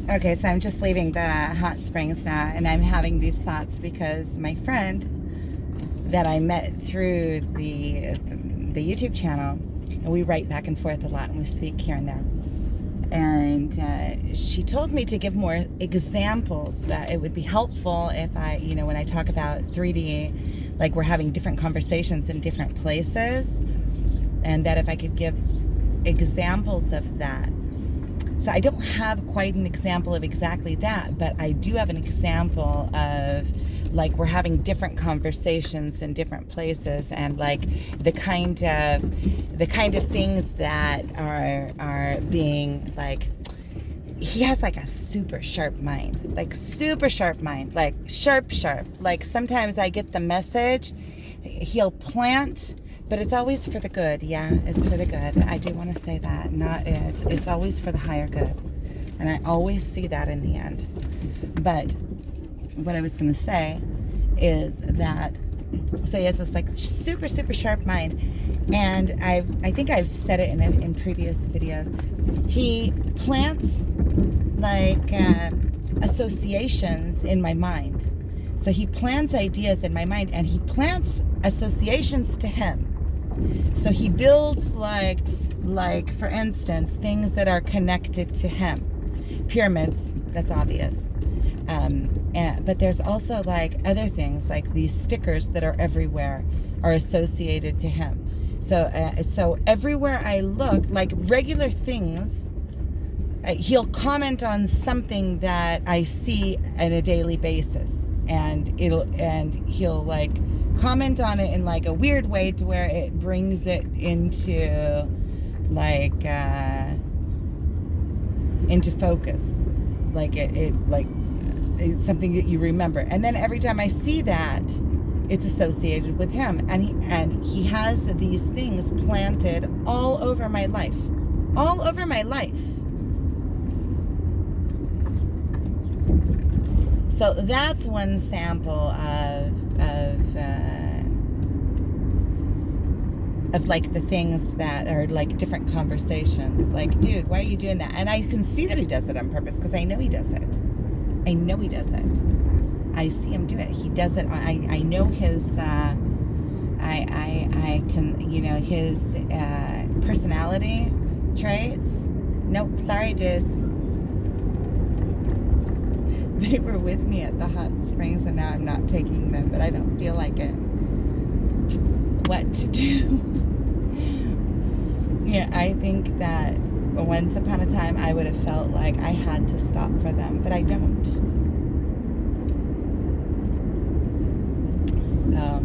Okay, so I'm just leaving the hot springs now, and I'm having these thoughts because my friend that I met through the YouTube channel, and we write back and forth a lot, and we speak here and there. And she told me to give more examples, that it would be helpful if I, when I talk about 3D, like we're having different conversations in different places, and that if I could give examples of that. So I don't have quite an example of exactly that, but I do have an example of like we're having different conversations in different places, and like the kind of things that are being like, he has like a super sharp mind, like sharp. Like sometimes I get the message, he'll plant, but it's always for the good. Yeah, it's for the good. I do want to say that. It's always for the higher good. And I always see that in the end. But what I was going to say is that, so he has this like super sharp mind. And I think I've said it in previous videos. He plants like associations in my mind. So he plants ideas in my mind, and he plants associations to him. So he builds like for instance, things that are connected to him. Pyramids, that's obvious. But there's also like other things, like these stickers that are everywhere are associated to him. So everywhere I look, like regular things, he'll comment on something that I see on a daily basis, and he'll like comment on it in like a weird way to where it brings it into like into focus, like it's something that you remember. And then every time I see that, it's associated with him, and he has these things planted all over my life. So that's one sample of like the things that are like different conversations. Like, dude, why are you doing that? And I can see that he does it on purpose, because I know he does it. I see him do it. He does it. I know his. I can, his personality traits. Nope, sorry, dudes. They were with me at the hot springs, and now I'm not taking them, but I don't feel like it. What to do? Yeah, I think that once upon a time I would have felt like I had to stop for them, but I don't. So,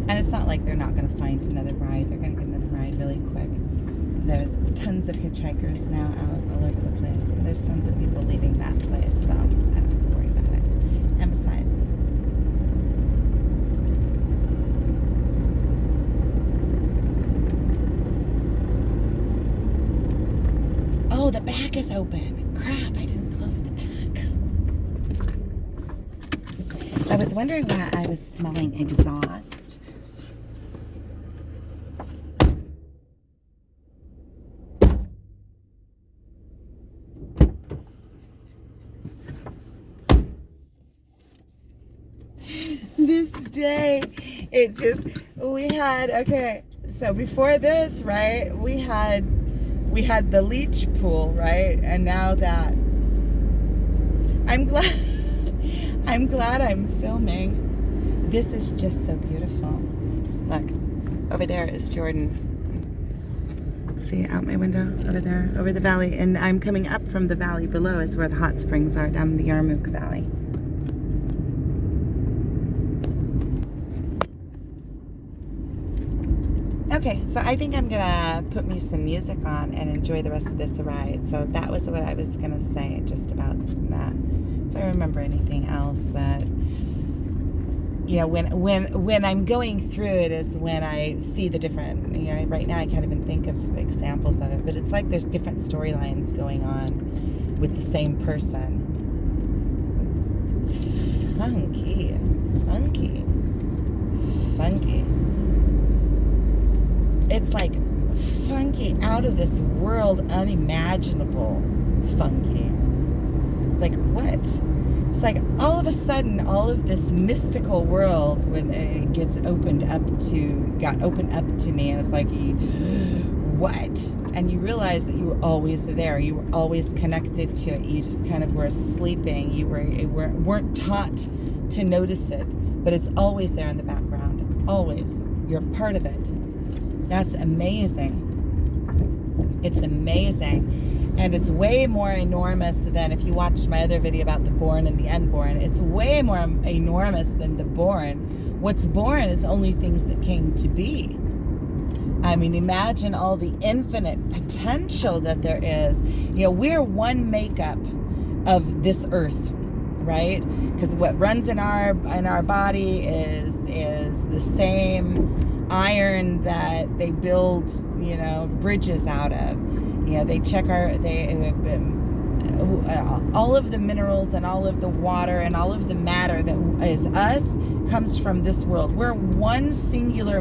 and it's not like they're not going to find another ride. They're going to get another ride really quick. There's tons of hitchhikers now out all over the place, and there's tons of people leaving that place, so I don't have to worry about it. And besides, oh, the back is open. Crap, I didn't close the back. I was wondering why I was smelling exhaust. This day, so before this, right, we had the leech pool, right, and now that, I'm glad I'm filming. This is just so beautiful. Look, over there is Jordan. See out my window over there, over the valley, and I'm coming up from the valley below is where the hot springs are, down in the Yarmouk Valley. Okay, so I think I'm gonna put me some music on and enjoy the rest of this ride. So that was what I was gonna say just about that. If I remember anything else that, when I'm going through it is when I see the different, right now I can't even think of examples of it, but it's like there's different storylines going on with the same person. It's funky. It's like funky, out of this world, unimaginable funky. It's like, what? It's like all of a sudden, all of this mystical world, when it got opened up to me, and it's like, what? And you realize that you were always there. You were always connected to it. You just kind of were sleeping. You weren't taught to notice it, but it's always there in the background. Always. You're part of it. That's amazing. It's amazing. And it's way more enormous than, if you watched my other video about the born and the unborn, it's way more enormous than the born. What's born is only things that came to be. I mean, imagine all the infinite potential that there is. You know, we're one makeup of this earth, right? Because what runs in our body is the same iron that they build, you know, bridges out of. You know, they check all of the minerals and all of the water and all of the matter that is us comes from this world. We're one singular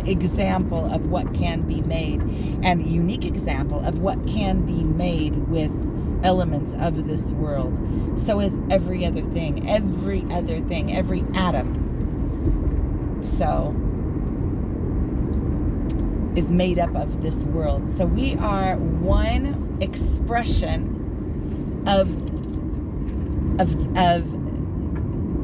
example of what can be made, and a unique example of what can be made with elements of this world. So is every other thing, every atom. So is made up of this world. So we are one expression of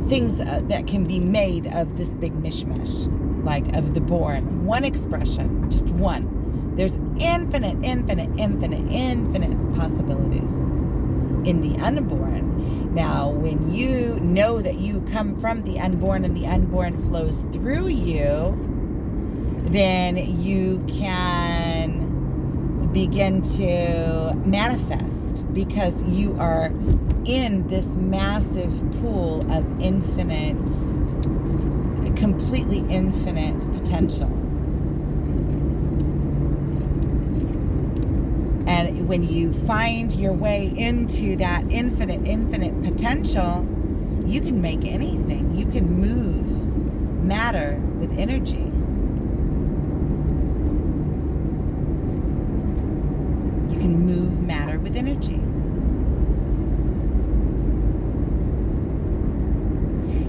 things that can be made of this big mishmash, like of the born. One expression, just one. There's infinite possibilities in the unborn. Now, when you know that you come from the unborn and the unborn flows through you, then you can begin to manifest, because you are in this massive pool of completely infinite potential. And when you find your way into that infinite potential, you can make anything. You can move matter with energy. You can move matter with energy.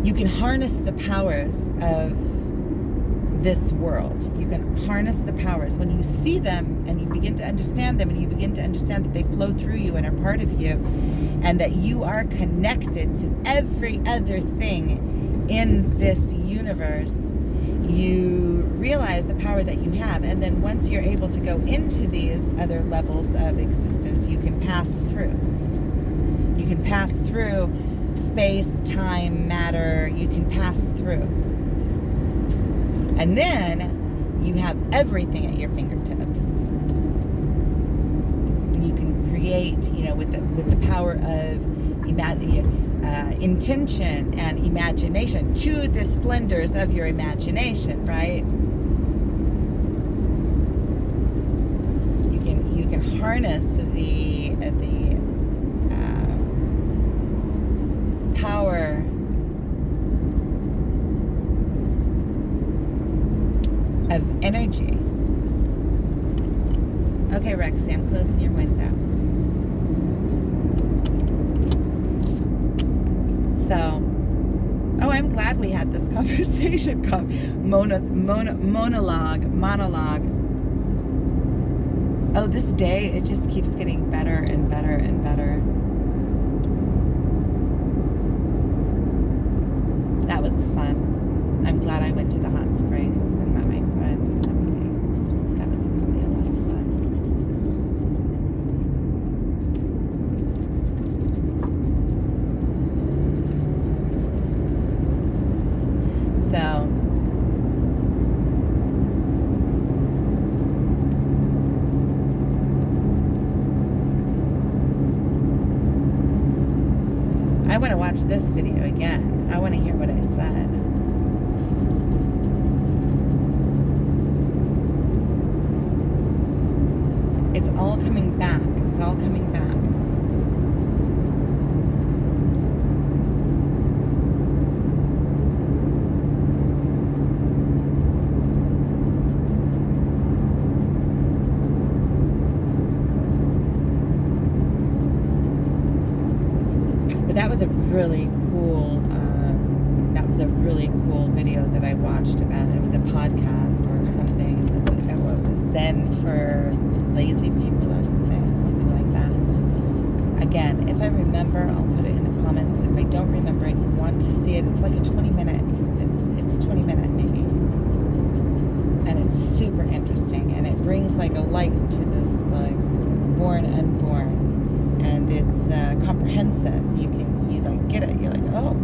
You can harness the powers of this world. You can harness the powers. When you see them and you begin to understand them, and you begin to understand that they flow through you and are part of you, and that you are connected to every other thing in this universe, you realize the power that you have. And then once you're able to go into these other levels of existence, you can pass through. You can pass through space, time, matter. You can pass through. And then you have everything at your fingertips. And you can create, you know, with the power of intention and imagination, to the splendors of your imagination, right? You can harness the power of energy. Okay, Rexy, I'm closing your window. So, I'm glad we had this conversation, monologue. Oh, this day, it just keeps getting better and better and better. That was fun. I'm glad I went to the hot springs and met my friend and everything. That was really a lot of fun. So, I want to watch this video again. I want to hear what I said. It's all coming back. It's all coming back. that was a really cool. That was a really cool video that I watched about. It was a podcast or something. It was Zen for lazy people or something like that. Again, if I remember, I'll put it in the comments. If I don't remember and you want to see it, it's like a 20 minutes. It's 20 minute maybe. And it's super interesting. And it brings like a light to this like born, unborn. And it's comprehensive. You like get it. You're like, oh.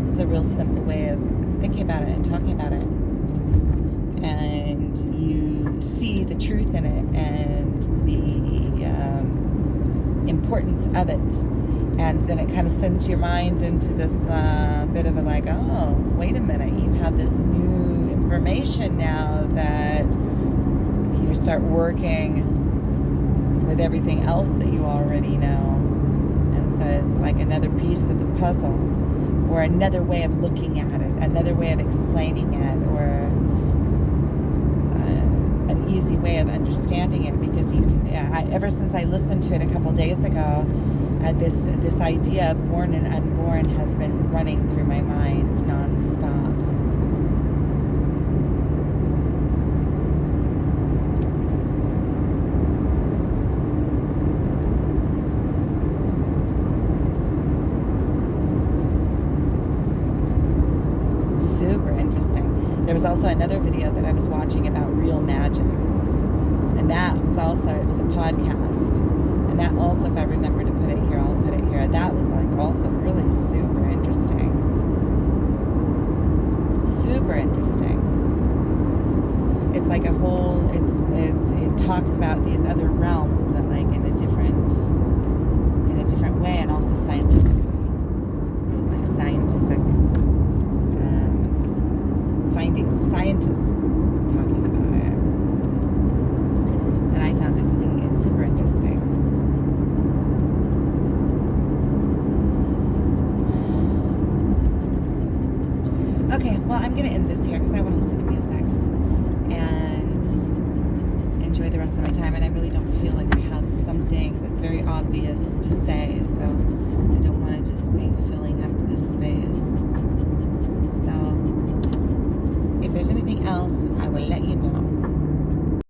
It's a real simple way of thinking about it and talking about it. And you see the truth in it and the importance of it. And then it kind of sends your mind into this bit of a like, oh, wait a minute, you have this new information now that you start working with everything else that you already know. And so it's like another piece of the puzzle, or another way of looking at it, another way of explaining it, or an easy way of understanding it. Because you can, ever since I listened to it a couple days ago, this idea of born and unborn has been running through my mind nonstop. Super interesting. There was also another video that I was watching about real magic. And that was also, it was a podcast. And that also, if I remember to put it here, I'll put it here. That was like also really super interesting. Super interesting. It's like a whole, it talks about these other realms and like in a different way, and also scientifically. Like scientific findings, scientists talking about it. And I found it to be super interesting. Okay, well, I'm going to end this here because I want to listen to music and enjoy the rest of my time. And I really don't feel like I have something that's very obvious to say, so I don't want to just be filling